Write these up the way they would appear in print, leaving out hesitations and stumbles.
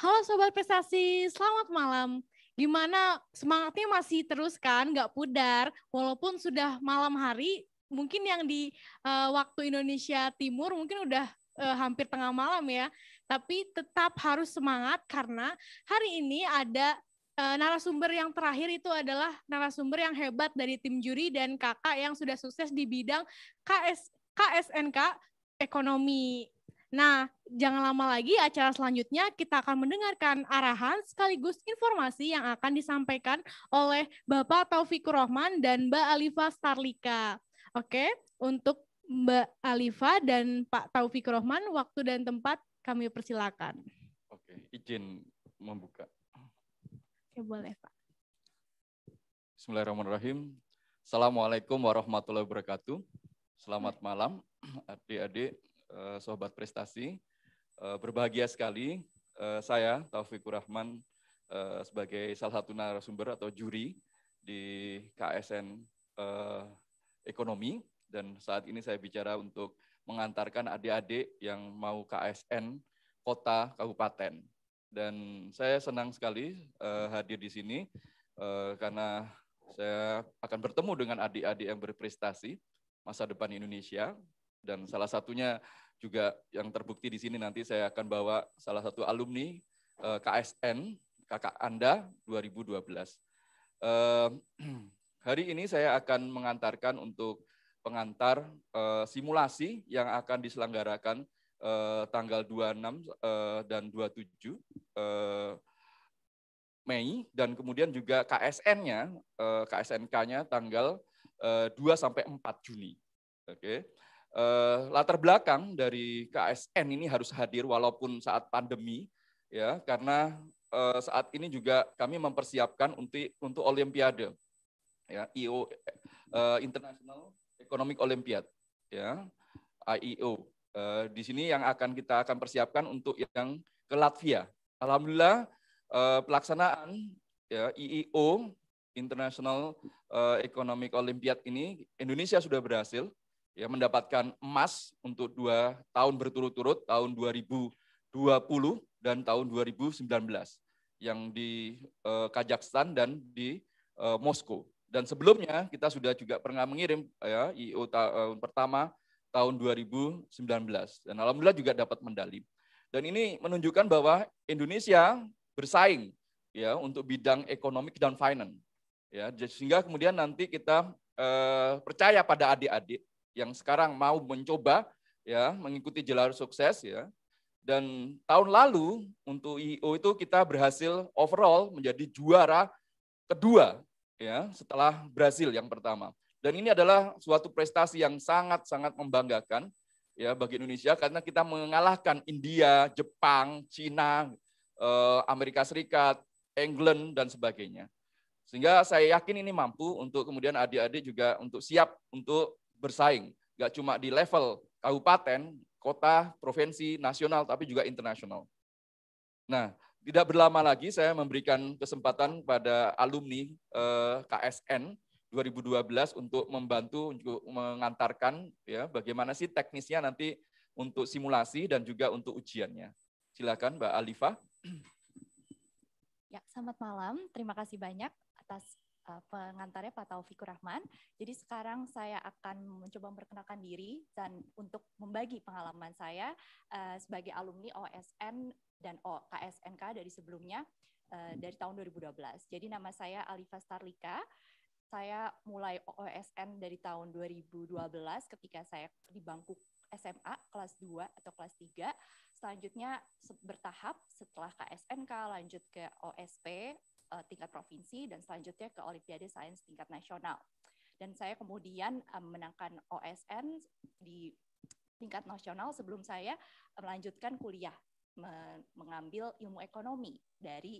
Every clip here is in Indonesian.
Halo Sobat Prestasi, selamat malam. Gimana semangatnya masih terus kan, nggak pudar, walaupun sudah malam hari, mungkin yang di waktu Indonesia Timur mungkin udah hampir tengah malam ya, tapi tetap harus semangat karena hari ini ada narasumber yang terakhir itu adalah narasumber yang hebat dari tim juri dan kakak yang sudah sukses di bidang KSNK Ekonomi. Nah, jangan lama lagi acara selanjutnya kita akan mendengarkan arahan sekaligus informasi yang akan disampaikan oleh Bapak Taufikur Rahman dan Mbak Alifa Starlika. Oke, untuk Mbak Alifa dan Pak Taufikur Rahman, waktu dan tempat kami persilakan. Oke, izin membuka. Oke, boleh Pak. Bismillahirrahmanirrahim. Assalamualaikum warahmatullahi wabarakatuh. Selamat malam adik-adik, Sobat Prestasi. Berbahagia sekali saya Taufikur Rahman sebagai salah satu narasumber atau juri di KSN Ekonomi, dan saat ini saya bicara untuk mengantarkan adik-adik yang mau KSN kota kabupaten. Dan saya senang sekali hadir di sini karena saya akan bertemu dengan adik-adik yang berprestasi masa depan Indonesia, dan salah satunya juga yang terbukti di sini nanti saya akan bawa salah satu alumni KSN, kakak Anda 2012. Hari ini saya akan mengantarkan untuk pengantar simulasi yang akan diselenggarakan tanggal 26 dan 27 Mei, dan kemudian juga KSN-nya, KSNK-nya tanggal 2 sampai 4 Juni. Oke. Latar belakang dari KSN ini harus hadir walaupun saat pandemi, ya, karena saat ini juga kami mempersiapkan untuk Olimpiade, ya, IO, International Economic Olympiad, ya, IEO. Di sini yang kita akan persiapkan untuk yang ke Latvia. Alhamdulillah pelaksanaan, ya, IEO International Economic Olympiad ini Indonesia sudah berhasil, ya, mendapatkan emas untuk 2 tahun berturut-turut, tahun 2020 dan tahun 2019 yang di Kazakhstan dan di Moskow. Dan sebelumnya kita sudah juga pernah mengirim, ya, IEO tahun pertama tahun 2019, dan alhamdulillah juga dapat medali. Dan ini menunjukkan bahwa Indonesia bersaing, ya, untuk bidang ekonomi dan finance, ya, sehingga kemudian nanti kita percaya pada adik-adik yang sekarang mau mencoba, ya, mengikuti jalur sukses, ya. Dan tahun lalu untuk IEO itu kita berhasil overall menjadi juara kedua, ya, setelah Brasil yang pertama. Dan ini adalah suatu prestasi yang sangat-sangat membanggakan, ya, bagi Indonesia karena kita mengalahkan India, Jepang, Cina, Amerika Serikat, England, dan sebagainya. Sehingga saya yakin ini mampu untuk kemudian adik-adik juga untuk siap untuk bersaing, nggak cuma di level kabupaten, kota, provinsi, nasional, tapi juga internasional. Nah, tidak berlama lagi saya memberikan kesempatan pada alumni KSN 2012 untuk membantu untuk mengantarkan, ya, bagaimana sih teknisnya nanti untuk simulasi dan juga untuk ujiannya. Silakan Mbak Alifa. Ya, selamat malam. Terima kasih banyak atas pengantarnya Pak Taufikur Rahman. Jadi sekarang saya akan mencoba memperkenalkan diri dan untuk membagi pengalaman saya sebagai alumni OSN dan KSNK dari sebelumnya dari tahun 2012. Jadi nama saya Alifa Starlika. Saya mulai OSN dari tahun 2012 ketika saya di bangku SMA kelas 2 atau kelas 3. Selanjutnya bertahap setelah KSNK lanjut ke OSP tingkat provinsi dan selanjutnya ke Olimpiade Sains tingkat nasional. Dan saya kemudian menangkan OSN di tingkat nasional sebelum saya melanjutkan kuliah mengambil ilmu ekonomi dari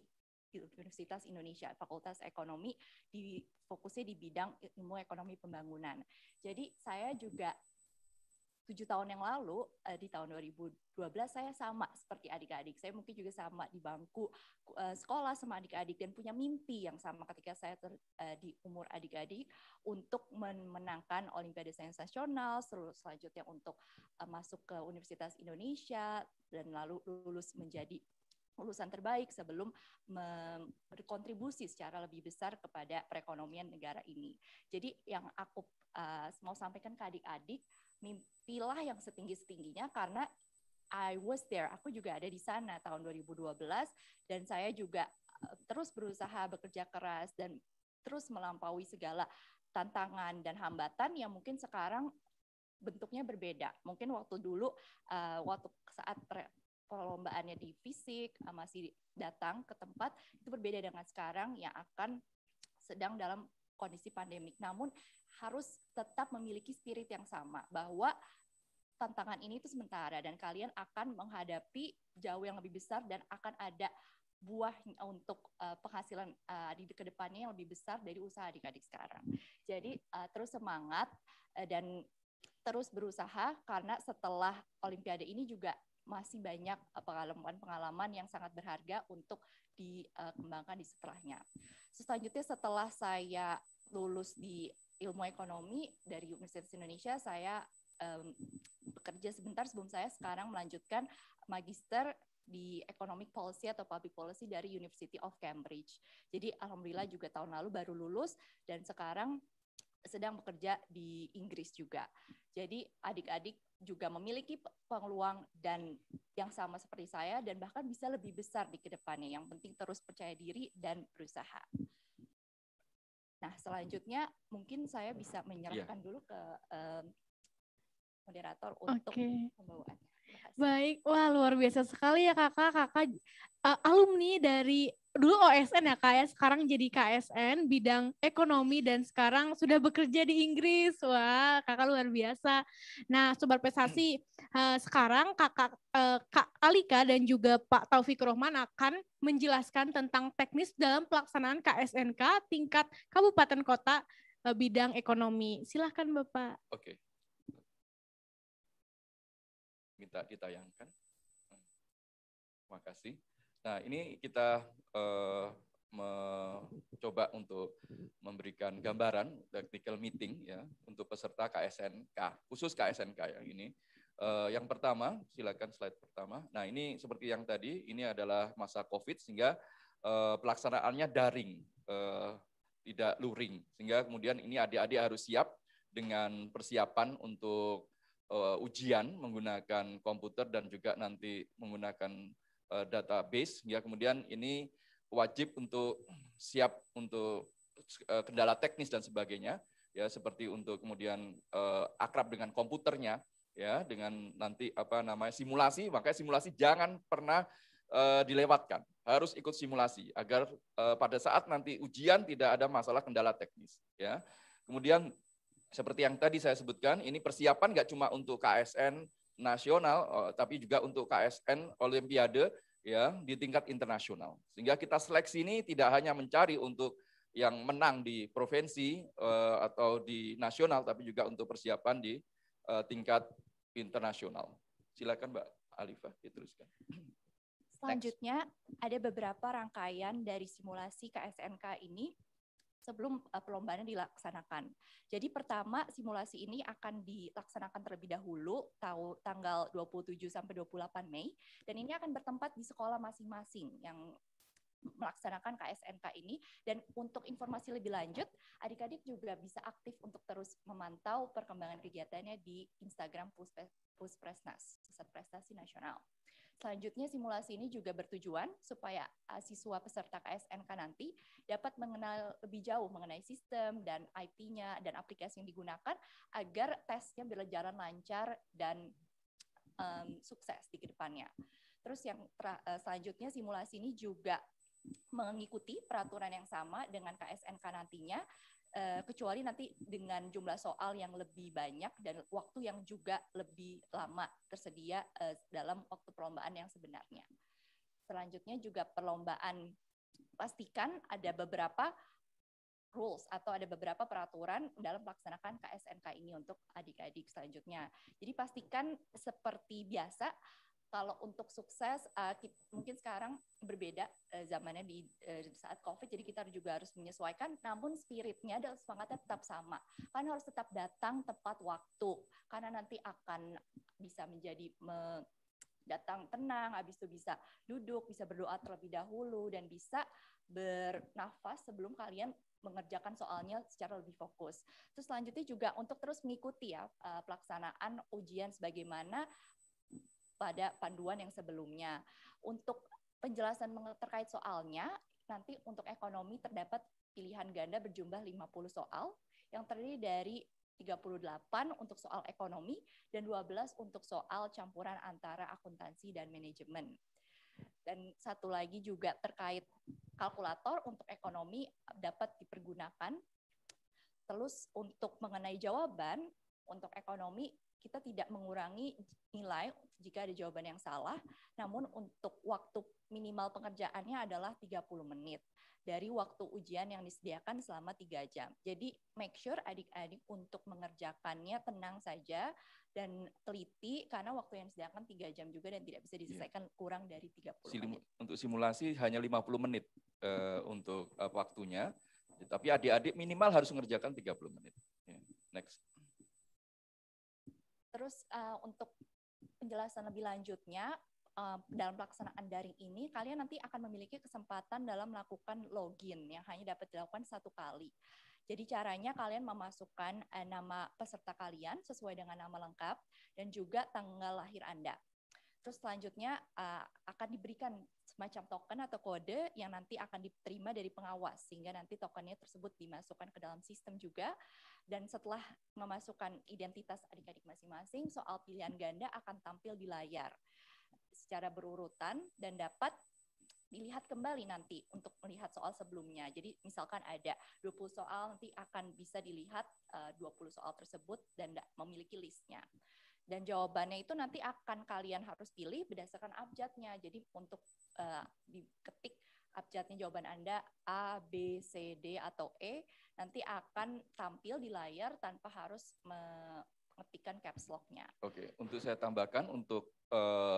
Universitas Indonesia, Fakultas Ekonomi, fokusnya di bidang ilmu ekonomi pembangunan. Jadi saya juga 7 tahun yang lalu, di tahun 2012, saya sama seperti adik-adik. Saya mungkin juga sama di bangku sekolah sama adik-adik dan punya mimpi yang sama ketika saya di umur adik-adik untuk memenangkan Olimpiade Sains Nasional, selanjutnya untuk masuk ke Universitas Indonesia, dan lalu lulus menjadi lulusan terbaik sebelum berkontribusi secara lebih besar kepada perekonomian negara ini. Jadi yang aku mau sampaikan ke adik-adik, mimpilah yang setinggi-setingginya karena I was there, aku juga ada di sana tahun 2012 dan saya juga terus berusaha bekerja keras dan terus melampaui segala tantangan dan hambatan yang mungkin sekarang bentuknya berbeda. Mungkin waktu dulu, waktu saat perlombaannya di fisik, masih datang ke tempat, itu berbeda dengan sekarang yang akan sedang dalam kondisi pandemik. Namun harus tetap memiliki spirit yang sama, bahwa tantangan ini itu sementara dan kalian akan menghadapi jauh yang lebih besar dan akan ada buah untuk penghasilan di kedepannya yang lebih besar dari usaha adik-adik sekarang. Jadi terus semangat dan terus berusaha karena setelah Olimpiade ini juga masih banyak pengalaman-pengalaman yang sangat berharga untuk dikembangkan di setelahnya. Selanjutnya setelah saya lulus di ilmu ekonomi dari Universitas Indonesia, saya bekerja sebentar sebelum saya sekarang melanjutkan magister di Economic Policy atau Public Policy dari University of Cambridge. Jadi alhamdulillah juga tahun lalu baru lulus dan sekarang sedang bekerja di Inggris juga. Jadi adik-adik juga memiliki peluang dan yang sama seperti saya dan bahkan bisa lebih besar di kedepannya. Yang penting terus percaya diri dan berusaha. Nah selanjutnya mungkin saya bisa menyerahkan dulu ke moderator untuk pembawaannya. Baik, wah luar biasa sekali ya kakak. Kakak alumni dari dulu OSN ya kak ya, sekarang jadi KSN bidang ekonomi dan sekarang sudah bekerja di Inggris. Wah kakak luar biasa. Nah Sobat Prestasi, sekarang kakak Kak Alika dan juga Pak Taufikur Rahman akan menjelaskan tentang teknis dalam pelaksanaan KSNK tingkat kabupaten kota bidang ekonomi. Silahkan Bapak. Oke. Minta ditayangkan. Terima kasih. Nah, ini kita mencoba untuk memberikan gambaran technical meeting ya untuk peserta KSNK, khusus KSNK yang ini. Yang pertama, silakan slide pertama. Nah, ini seperti yang tadi, ini adalah masa COVID sehingga pelaksanaannya daring, tidak luring. Sehingga kemudian ini adik-adik harus siap dengan persiapan untuk ujian menggunakan komputer dan juga nanti menggunakan database. Ya, kemudian ini wajib untuk siap untuk kendala teknis dan sebagainya, ya seperti untuk kemudian akrab dengan komputernya, ya dengan nanti simulasi. Makanya simulasi jangan pernah dilewatkan, harus ikut simulasi agar pada saat nanti ujian tidak ada masalah kendala teknis. Ya, kemudian seperti yang tadi saya sebutkan, ini persiapan nggak cuma untuk KSN nasional, tapi juga untuk KSN Olimpiade ya di tingkat internasional. Sehingga kita seleksi ini tidak hanya mencari untuk yang menang di provinsi atau di nasional, tapi juga untuk persiapan di tingkat internasional. Silakan Mbak Alifah diteruskan. Selanjutnya ada beberapa rangkaian dari simulasi KSNK ini sebelum perlombaan dilaksanakan. Jadi pertama simulasi ini akan dilaksanakan terlebih dahulu tanggal 27 sampai 28 Mei dan ini akan bertempat di sekolah masing-masing yang melaksanakan KSNK ini. Dan untuk informasi lebih lanjut, adik-adik juga bisa aktif untuk terus memantau perkembangan kegiatannya di Instagram Puspresnas, Pusat Prestasi Nasional. Selanjutnya simulasi ini juga bertujuan supaya siswa peserta KSNK nanti dapat mengenal lebih jauh mengenai sistem dan IP-nya dan aplikasi yang digunakan agar tesnya berjalan lancar dan sukses di kedepannya. Terus yang selanjutnya simulasi ini juga mengikuti peraturan yang sama dengan KSNK nantinya, kecuali nanti dengan jumlah soal yang lebih banyak dan waktu yang juga lebih lama tersedia dalam waktu perlombaan yang sebenarnya. Selanjutnya juga perlombaan, pastikan ada beberapa rules atau ada beberapa peraturan dalam melaksanakan KSNK ini untuk adik-adik selanjutnya. Jadi pastikan seperti biasa. Kalau untuk sukses, mungkin sekarang berbeda zamannya di saat COVID, jadi kita juga harus menyesuaikan, namun spiritnya dan semangatnya tetap sama. Karena harus tetap datang tepat waktu, karena nanti akan bisa menjadi datang tenang, habis itu bisa duduk, bisa berdoa terlebih dahulu, dan bisa bernafas sebelum kalian mengerjakan soalnya secara lebih fokus. Terus selanjutnya juga untuk terus mengikuti ya pelaksanaan ujian sebagaimana pada panduan yang sebelumnya. Untuk penjelasan terkait soalnya, nanti untuk ekonomi terdapat pilihan ganda berjumlah 50 soal yang terdiri dari 38 untuk soal ekonomi dan 12 untuk soal campuran antara akuntansi dan manajemen. Dan satu lagi juga terkait kalkulator untuk ekonomi dapat dipergunakan. Terus untuk mengenai jawaban, untuk ekonomi kita tidak mengurangi nilai jika ada jawaban yang salah, namun untuk waktu minimal pengerjaannya adalah 30 menit dari waktu ujian yang disediakan selama 3 jam. Jadi make sure adik-adik untuk mengerjakannya tenang saja dan teliti karena waktu yang disediakan 3 jam juga dan tidak bisa diselesaikan kurang dari 30 menit. Untuk simulasi hanya 50 menit untuk waktunya, tapi adik-adik minimal harus mengerjakan 30 menit. Next. Terus untuk penjelasan lebih lanjutnya, dalam pelaksanaan daring ini, kalian nanti akan memiliki kesempatan dalam melakukan login yang hanya dapat dilakukan 1 kali. Jadi caranya kalian memasukkan nama peserta kalian sesuai dengan nama lengkap dan juga tanggal lahir Anda. Terus selanjutnya akan diberikan semacam token atau kode yang nanti akan diterima dari pengawas, sehingga nanti tokennya tersebut dimasukkan ke dalam sistem juga. Dan setelah memasukkan identitas adik-adik masing-masing, soal pilihan ganda akan tampil di layar secara berurutan dan dapat dilihat kembali nanti untuk melihat soal sebelumnya. Jadi misalkan ada 20 soal, nanti akan bisa dilihat 20 soal tersebut dan memiliki listnya. Dan jawabannya itu nanti akan kalian harus pilih berdasarkan abjadnya. Jadi untuk diketik abjadnya jawaban Anda A, B, C, D, atau E, nanti akan tampil di layar tanpa harus mengetikkan caps lock-nya. Oke, untuk saya tambahkan, untuk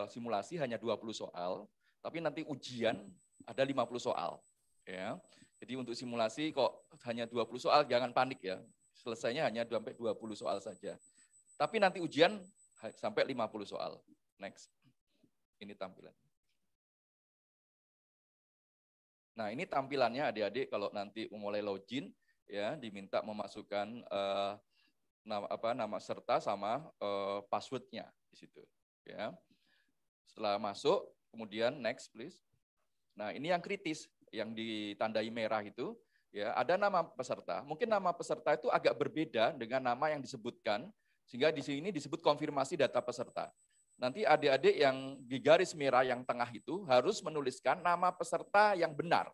simulasi hanya 20 soal, tapi nanti ujian ada 50 soal. Ya. Jadi untuk simulasi kok hanya 20 soal, jangan panik ya. Selesainya hanya sampai 20 soal saja. Tapi nanti ujian sampai 50 soal. Next. Ini tampilan. Nah, ini tampilannya adik-adik kalau nanti mulai login ya, diminta memasukkan nama serta sama passwordnya di situ ya. Setelah masuk, kemudian next please. Nah, ini yang kritis, yang ditandai merah itu ya, ada nama peserta. Mungkin nama peserta itu agak berbeda dengan nama yang disebutkan, sehingga di sini disebut konfirmasi data peserta. Nanti adik-adik yang di garis merah yang tengah itu harus menuliskan nama peserta yang benar.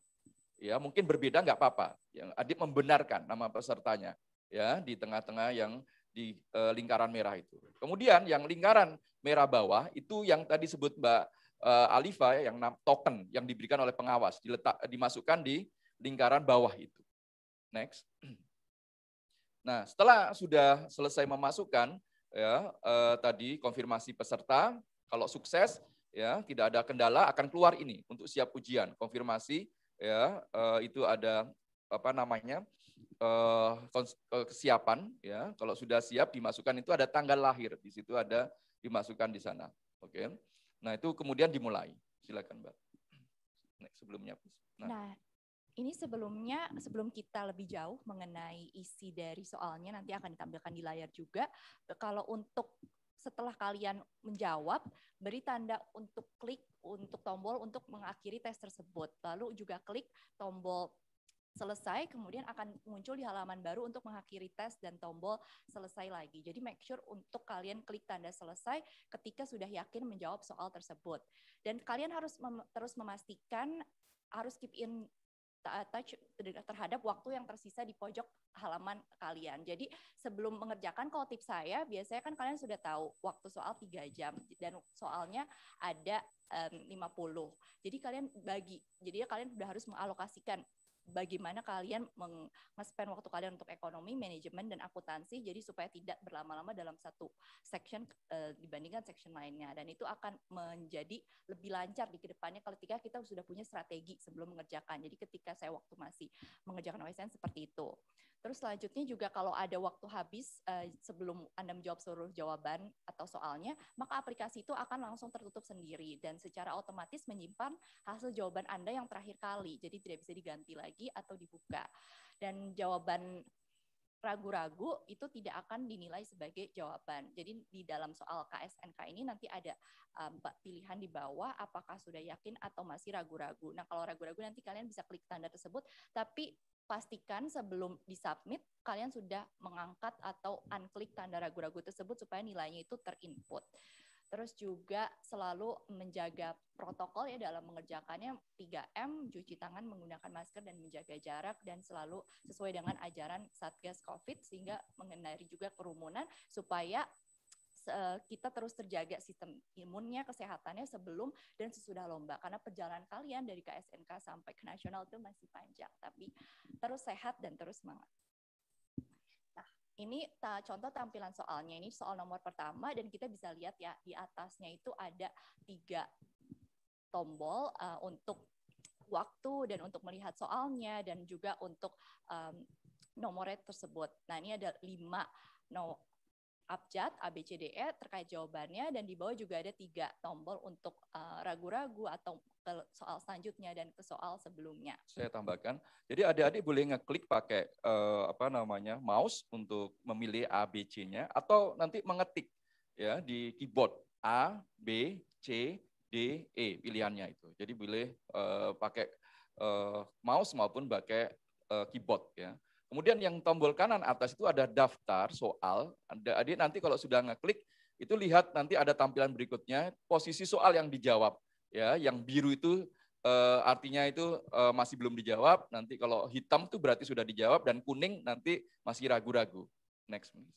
Ya, mungkin berbeda nggak apa-apa. Yang adik membenarkan nama pesertanya ya di tengah-tengah yang di lingkaran merah itu. Kemudian yang lingkaran merah bawah itu yang tadi sebut Mbak Alifa ya, yang token yang diberikan oleh pengawas dimasukkan di lingkaran bawah itu. Next. Nah, setelah sudah selesai memasukkan ya tadi konfirmasi peserta, kalau sukses ya tidak ada kendala akan keluar ini untuk siap ujian konfirmasi ya itu ada apa namanya kesiapan ya, kalau sudah siap dimasukkan itu ada tanggal lahir di situ, ada dimasukkan di sana. Oke. Nah, itu kemudian dimulai. Silakan, Mbak. Sebelumnya. Nah, ini sebelum kita lebih jauh mengenai isi dari soalnya nanti akan ditampilkan di layar juga. Kalau untuk setelah kalian menjawab, beri tanda untuk klik untuk tombol untuk mengakhiri tes tersebut. Lalu juga klik tombol selesai, kemudian akan muncul di halaman baru untuk mengakhiri tes dan tombol selesai lagi. Jadi make sure untuk kalian klik tanda selesai ketika sudah yakin menjawab soal tersebut. Dan kalian harus terus memastikan, harus keep in touch terhadap waktu yang tersisa di pojok halaman kalian. Jadi sebelum mengerjakan, kalau tips saya, biasanya kan kalian sudah tahu waktu soal 3 jam dan soalnya ada 50. Jadi kalian bagi, jadi kalian sudah harus mengalokasikan bagaimana kalian meng-spend waktu kalian untuk ekonomi, manajemen, dan akuntansi, jadi supaya tidak berlama-lama dalam satu section dibandingkan section lainnya. Dan itu akan menjadi lebih lancar di kedepannya ketika kita sudah punya strategi sebelum mengerjakan. Jadi ketika saya waktu masih mengerjakan OSN seperti itu. Terus selanjutnya juga kalau ada waktu habis sebelum Anda menjawab seluruh jawaban atau soalnya, maka aplikasi itu akan langsung tertutup sendiri dan secara otomatis menyimpan hasil jawaban Anda yang terakhir kali. Jadi tidak bisa diganti lagi atau dibuka. Dan jawaban ragu-ragu itu tidak akan dinilai sebagai jawaban. Jadi di dalam soal KSNK ini nanti ada pilihan di bawah apakah sudah yakin atau masih ragu-ragu. Nah, kalau ragu-ragu nanti kalian bisa klik tanda tersebut, tapi pastikan sebelum disubmit kalian sudah mengangkat atau unklik tanda ragu-ragu tersebut supaya nilainya itu terinput. Terus juga selalu menjaga protokol ya dalam mengerjakannya 3M, cuci tangan, menggunakan masker dan menjaga jarak dan selalu sesuai dengan ajaran Satgas Covid sehingga menghindari juga kerumunan supaya kita terus terjaga sistem imunnya, kesehatannya sebelum dan sesudah lomba. Karena perjalanan kalian dari KSNK sampai ke nasional itu masih panjang, tapi terus sehat dan terus semangat. Nah, ini contoh tampilan soalnya. Ini soal nomor pertama dan kita bisa lihat ya di atasnya itu ada 3 tombol untuk waktu dan untuk melihat soalnya dan juga untuk nomornya tersebut. Nah, ini ada 5 abjad A, B, C, D, E terkait jawabannya dan di bawah juga ada 3 tombol untuk ragu-ragu atau ke soal selanjutnya dan ke soal sebelumnya. Saya tambahkan, jadi adik-adik boleh ngeklik pakai mouse untuk memilih A, B, C-nya atau nanti mengetik ya di keyboard A, B, C, D, E pilihannya itu. Jadi boleh pakai mouse maupun pakai keyboard ya. Kemudian yang tombol kanan atas itu ada daftar soal. Adik nanti kalau sudah ngeklik, itu lihat nanti ada tampilan berikutnya, posisi soal yang dijawab. Ya, yang biru itu artinya itu masih belum dijawab. Nanti kalau hitam itu berarti sudah dijawab dan kuning nanti masih ragu-ragu. Next, please.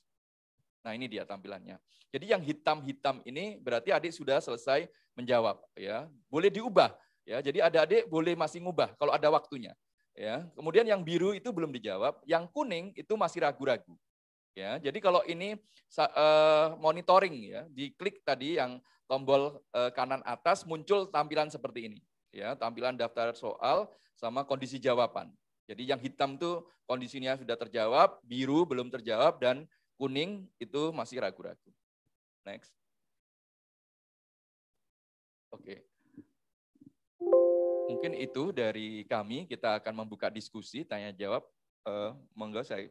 Nah ini dia tampilannya. Jadi yang hitam-hitam ini berarti adik sudah selesai menjawab. Ya, boleh diubah. Ya, jadi adik-adik boleh masih ngubah kalau ada waktunya. Ya, kemudian yang biru itu belum dijawab, yang kuning itu masih ragu-ragu. Ya, jadi kalau ini monitoring ya, diklik tadi yang tombol kanan atas muncul tampilan seperti ini. Ya, tampilan daftar soal sama kondisi jawaban. Jadi yang hitam itu kondisinya sudah terjawab, biru belum terjawab dan kuning itu masih ragu-ragu. Next. Oke. Mungkin itu dari kami, kita akan membuka diskusi, tanya jawab. Monggo saya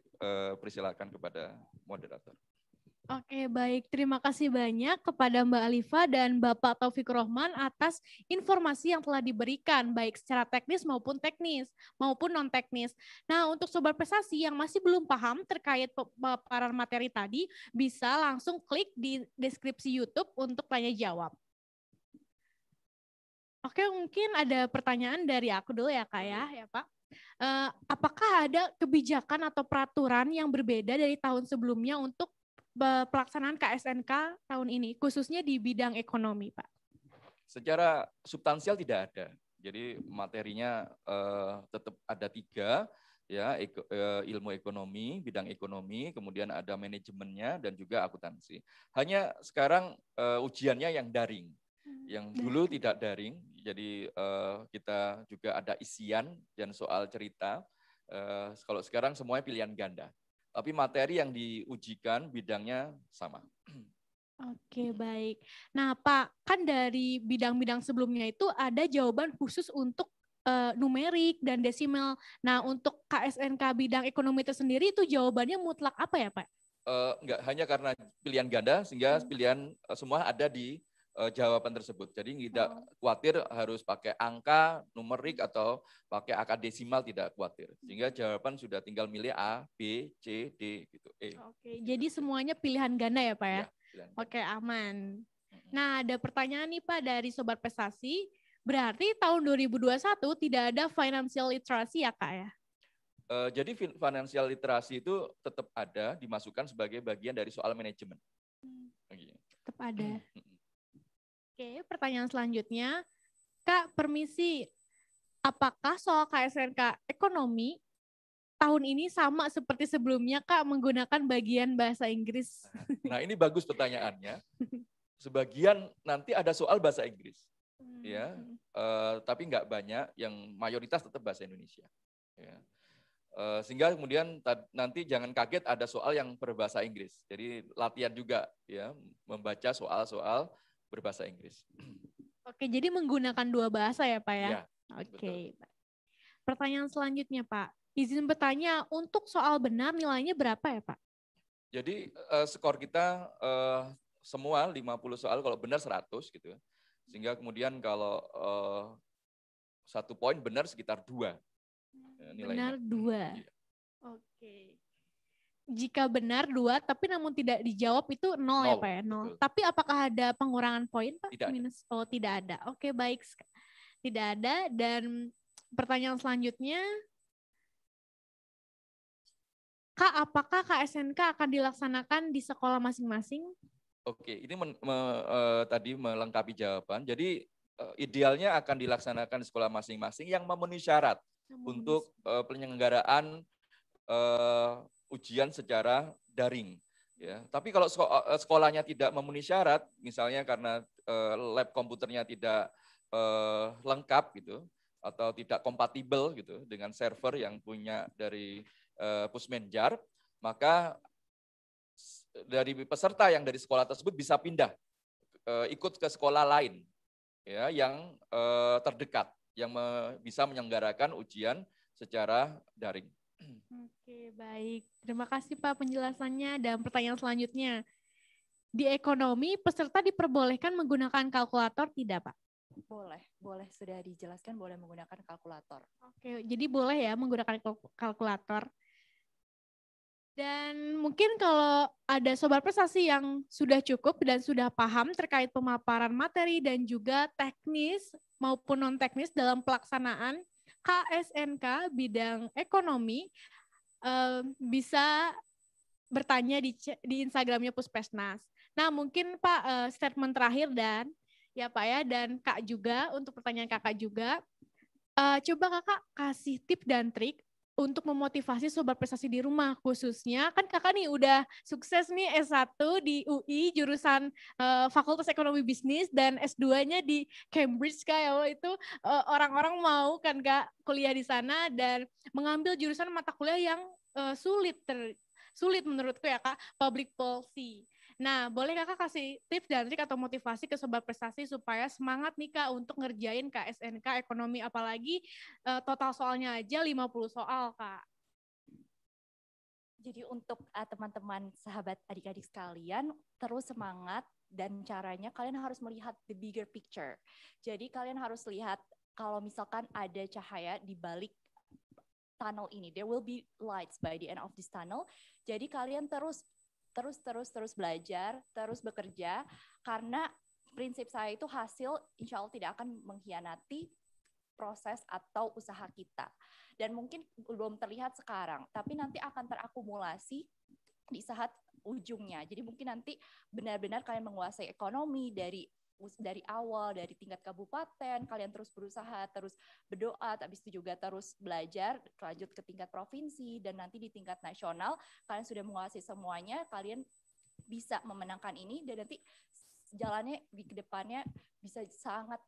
persilakan kepada moderator. Oke, baik. Terima kasih banyak kepada Mbak Alifa dan Bapak Taufikur Rahman atas informasi yang telah diberikan, baik secara teknis maupun non-teknis. Nah, untuk Sobat Prestasi yang masih belum paham terkait paparan materi tadi, bisa langsung klik di deskripsi YouTube untuk tanya jawab. Oke, mungkin ada pertanyaan dari aku dulu ya Kak ya Pak. Apakah ada kebijakan atau peraturan yang berbeda dari tahun sebelumnya untuk pelaksanaan KSNK tahun ini, khususnya di bidang ekonomi Pak? Secara substansial tidak ada. Jadi materinya tetap ada 3, ya, ilmu ekonomi, bidang ekonomi, kemudian ada manajemennya dan juga akuntansi. Hanya sekarang ujiannya yang daring. Yang dulu tidak daring, jadi kita juga ada isian dan soal cerita. Kalau sekarang semuanya pilihan ganda. Tapi materi yang diujikan bidangnya sama. Oke, baik. Nah Pak, kan dari bidang-bidang sebelumnya itu ada jawaban khusus untuk numerik dan desimal. Nah untuk KSNK bidang ekonomi itu sendiri itu jawabannya mutlak apa ya Pak? Enggak, hanya karena pilihan ganda sehingga pilihan semua ada di jawaban tersebut. Jadi tidak khawatir harus pakai angka, numerik, atau pakai angka desimal, tidak khawatir. Sehingga jawaban sudah tinggal milih A, B, C, D, gitu. E. Oke, jadi semuanya pilihan ganda ya Pak ya? Ya, oke, aman. Nah ada pertanyaan nih Pak dari Sobat Prestasi. Berarti tahun 2021 tidak ada financial literacy ya Kak ya? Jadi financial literacy itu tetap ada, dimasukkan sebagai bagian dari soal manajemen. Tetap ada. Oke, pertanyaan selanjutnya. Kak, permisi. Apakah soal KSNK ekonomi tahun ini sama seperti sebelumnya, Kak, menggunakan bagian bahasa Inggris? Nah, ini bagus pertanyaannya. Sebagian nanti ada soal bahasa Inggris. Ya, tapi nggak banyak, yang mayoritas tetap bahasa Indonesia. Ya. Sehingga kemudian nanti jangan kaget ada soal yang berbahasa Inggris. Jadi latihan juga ya membaca soal-soal berbahasa Inggris. Oke, jadi menggunakan dua bahasa ya Pak ya? Ya, Oke. Pertanyaan selanjutnya Pak. Izin bertanya, untuk soal benar nilainya berapa ya Pak? Jadi skor kita semua 50 soal, kalau benar 100 gitu. Sehingga kemudian kalau 1 poin benar sekitar 2 nilainya. Benar 2. Iya. Oke. Jika benar 2, tapi namun tidak dijawab itu 0 ya Pak ya? 0. Betul. Tapi apakah ada pengurangan poin Pak? Tidak Minus. Oh, tidak ada. Oke, baik. Tidak ada. Dan pertanyaan selanjutnya, Kak, apakah KSNK akan dilaksanakan di sekolah masing-masing? Oke, ini tadi melengkapi jawaban. Jadi idealnya akan dilaksanakan di sekolah masing-masing yang memenuhi syarat untuk penyelenggaraan ujian secara daring. Ya, tapi kalau sekolahnya tidak memenuhi syarat, misalnya karena lab komputernya tidak lengkap gitu, atau tidak kompatibel gitu dengan server yang punya dari Pusmenjar, maka dari peserta yang dari sekolah tersebut bisa pindah ikut ke sekolah lain ya yang terdekat yang bisa menyelenggarakan ujian secara daring. Oke, baik. Terima kasih Pak penjelasannya. Dan pertanyaan selanjutnya, di ekonomi peserta diperbolehkan menggunakan kalkulator tidak Pak? Boleh. Sudah dijelaskan boleh menggunakan kalkulator. Oke, jadi boleh ya menggunakan kalkulator. Dan mungkin kalau ada Sobat Prestasi yang sudah cukup dan sudah paham terkait pemaparan materi dan juga teknis maupun non-teknis dalam pelaksanaan KSNK bidang ekonomi, bisa bertanya di Instagramnya Puspesnas. Nah mungkin Pak statement terakhir dan ya Pak ya, dan Kak juga untuk pertanyaan Kakak juga, coba Kakak kasih tip dan trik untuk memotivasi Sobat Prestasi di rumah, khususnya kan Kakak nih udah sukses nih S1 di UI jurusan Fakultas Ekonomi Bisnis dan S2-nya di Cambridge Kak ya, itu orang-orang mau kan Kak kuliah di sana dan mengambil jurusan mata kuliah yang sulit menurutku ya Kak, public policy. Nah, boleh Kakak kasih tips dan trik atau motivasi ke Sobat Prestasi supaya semangat nih Kak untuk ngerjain KSNK ekonomi, apalagi total soalnya aja 50 soal Kak. Jadi untuk teman-teman sahabat adik-adik sekalian, terus semangat dan caranya kalian harus melihat the bigger picture. Jadi kalian harus lihat kalau misalkan ada cahaya di balik tunnel ini, there will be lights by the end of this tunnel. Jadi kalian terus belajar, terus bekerja, karena prinsip saya itu hasil insya Allah tidak akan mengkhianati proses atau usaha kita. Dan mungkin belum terlihat sekarang, tapi nanti akan terakumulasi di saat ujungnya. Jadi mungkin nanti benar-benar kalian menguasai ekonomi dari awal, dari tingkat kabupaten, kalian terus berusaha, terus berdoa, habis itu juga terus belajar, lanjut ke tingkat provinsi, dan nanti di tingkat nasional, kalian sudah menguasai semuanya, kalian bisa memenangkan ini, dan nanti jalannya di kedepannya bisa sangat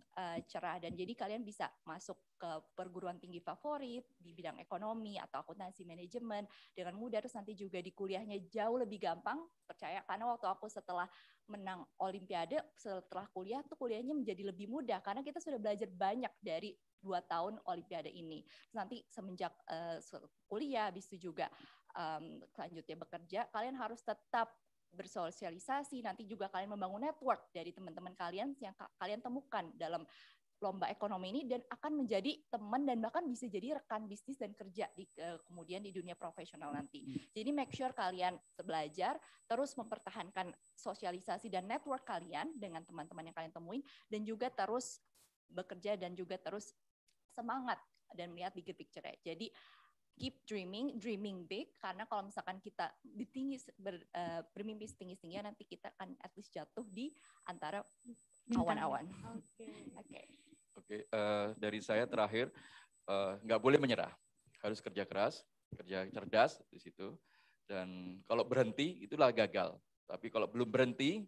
cerah, dan jadi kalian bisa masuk ke perguruan tinggi favorit di bidang ekonomi atau akuntansi manajemen dengan mudah, terus nanti juga di kuliahnya jauh lebih gampang, percaya, karena waktu aku setelah menang Olimpiade, setelah kuliah tuh kuliahnya menjadi lebih mudah karena kita sudah belajar banyak dari 2 tahun Olimpiade ini. Terus nanti semenjak kuliah, habis itu juga selanjutnya bekerja, kalian harus tetap bersosialisasi, nanti juga kalian membangun network dari teman-teman kalian yang kalian temukan dalam lomba ekonomi ini dan akan menjadi teman dan bahkan bisa jadi rekan bisnis dan kerja kemudian di dunia profesional nanti. Jadi make sure kalian belajar, terus mempertahankan sosialisasi dan network kalian dengan teman-teman yang kalian temuin, dan juga terus bekerja dan juga terus semangat dan melihat bigger picture-nya. Jadi keep dreaming big, karena kalau misalkan kita bermimpi setinggi-tingginya, nanti kita akan at least jatuh di antara awan-awan. Oke. Dari saya terakhir, nggak boleh menyerah, harus kerja keras, kerja cerdas di situ. Dan kalau berhenti itulah gagal. Tapi kalau belum berhenti,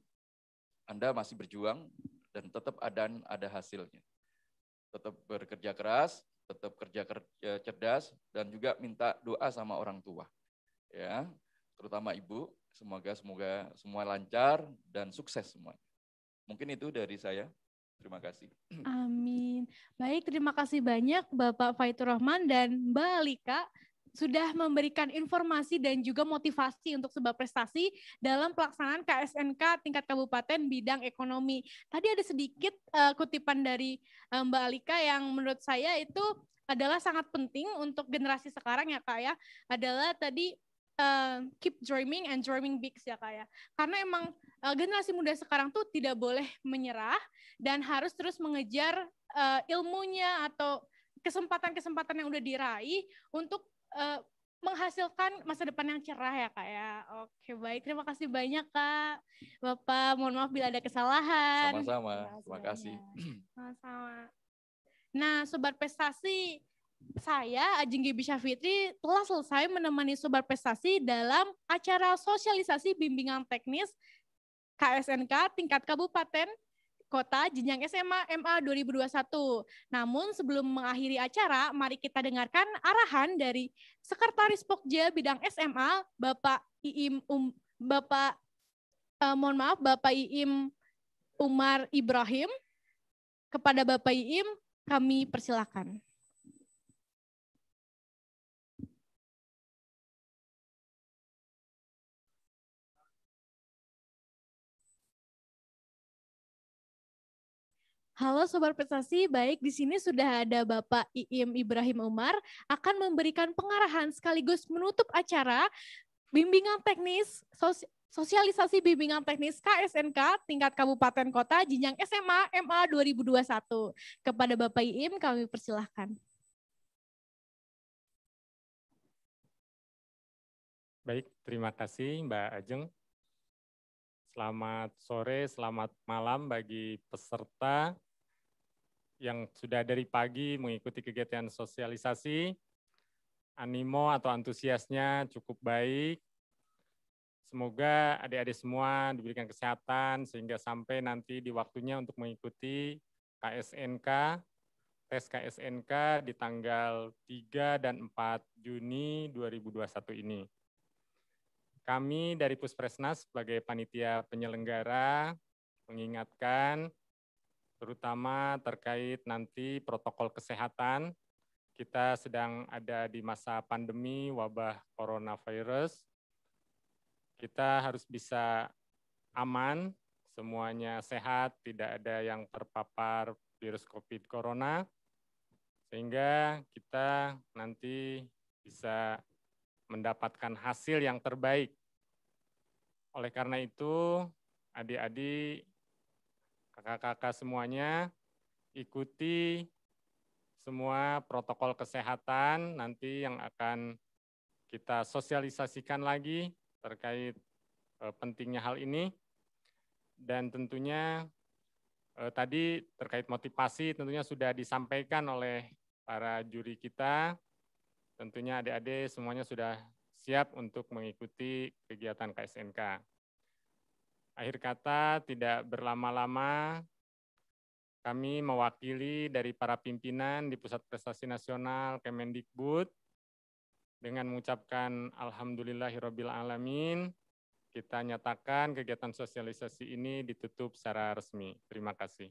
Anda masih berjuang dan tetap ada hasilnya. Tetap bekerja keras, tetap kerja cerdas, dan juga minta doa sama orang tua. Ya, terutama ibu, semoga semua lancar dan sukses semua. Mungkin itu dari saya. Terima kasih. Amin. Baik, terima kasih banyak Bapak Faitur Rahman dan Mbak Alika sudah memberikan informasi dan juga motivasi untuk sebuah prestasi dalam pelaksanaan KSNK tingkat kabupaten bidang ekonomi. Tadi ada sedikit kutipan dari Mbak Alika yang menurut saya itu adalah sangat penting untuk generasi sekarang ya Kak ya. Adalah tadi keep dreaming and dreaming big ya Kak ya. Karena emang generasi muda sekarang tuh tidak boleh menyerah dan harus terus mengejar ilmunya atau kesempatan-kesempatan yang udah diraih untuk menghasilkan masa depan yang cerah ya Kak ya. Oke baik, terima kasih banyak Kak. Bapak, mohon maaf bila ada kesalahan. Sama-sama, terima kasih. Sama-sama. Nah Sobat Prestasi, saya Ajeng Gibi Syafitri telah selesai menemani Sobat Prestasi dalam acara sosialisasi bimbingan teknis KSNK tingkat kabupaten Kota jenjang SMA MA 2021. Namun sebelum mengakhiri acara, mari kita dengarkan arahan dari Sekretaris Pokja bidang SMA, Bapak Iim Bapak Iim Umar Ibrahim. Kepada Bapak Iim, kami persilakan. Halo Sobat Prestasi, baik di sini sudah ada Bapak Iim Ibrahim Umar akan memberikan pengarahan sekaligus menutup acara bimbingan teknis sosialisasi bimbingan teknis KSNK tingkat kabupaten kota jenjang SMA MA 2021. Kepada Bapak Iim kami persilahkan. Baik, terima kasih Mbak Ajeng. Selamat sore, selamat malam bagi peserta yang sudah dari pagi mengikuti kegiatan sosialisasi. Animo atau antusiasnya cukup baik. Semoga adik-adik semua diberikan kesehatan sehingga sampai nanti di waktunya untuk mengikuti KSNK, tes KSNK di tanggal 3 dan 4 Juni 2021 ini. Kami dari Puspresnas sebagai panitia penyelenggara mengingatkan terutama terkait nanti protokol kesehatan. Kita sedang ada di masa pandemi wabah coronavirus. Kita harus bisa aman, semuanya sehat, tidak ada yang terpapar virus COVID corona, sehingga kita nanti bisa mendapatkan hasil yang terbaik. Oleh karena itu, adik-adik, kakak-kakak semuanya, ikuti semua protokol kesehatan nanti yang akan kita sosialisasikan lagi terkait pentingnya hal ini. Dan tentunya tadi terkait motivasi tentunya sudah disampaikan oleh para juri kita. Tentunya adik-adik semuanya sudah siap untuk mengikuti kegiatan KSNK. Akhir kata, tidak berlama-lama, kami mewakili dari para pimpinan di Pusat Prestasi Nasional Kemendikbud dengan mengucapkan Alhamdulillahirabbil alamin, kita nyatakan kegiatan sosialisasi ini ditutup secara resmi. Terima kasih.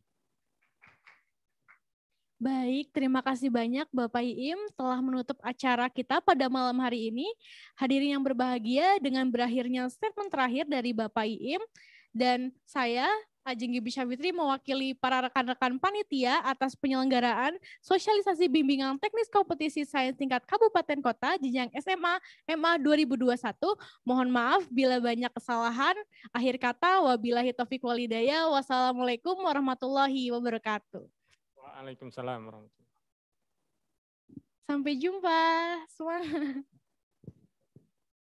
Baik, terima kasih banyak Bapak Iim telah menutup acara kita pada malam hari ini. Hadirin yang berbahagia, dengan berakhirnya statement terakhir dari Bapak Iim dan saya, Ajeng Gibi Syafitri, mewakili para rekan-rekan panitia atas penyelenggaraan sosialisasi bimbingan teknis kompetisi sains tingkat kabupaten kota jenjang SMA MA 2021. Mohon maaf bila banyak kesalahan. Akhir kata, wabillahi taufiq walhidayah. Wassalamualaikum warahmatullahi wabarakatuh. Waalaikumsalam warahmatullahi wabarakatuh. Sampai jumpa semua.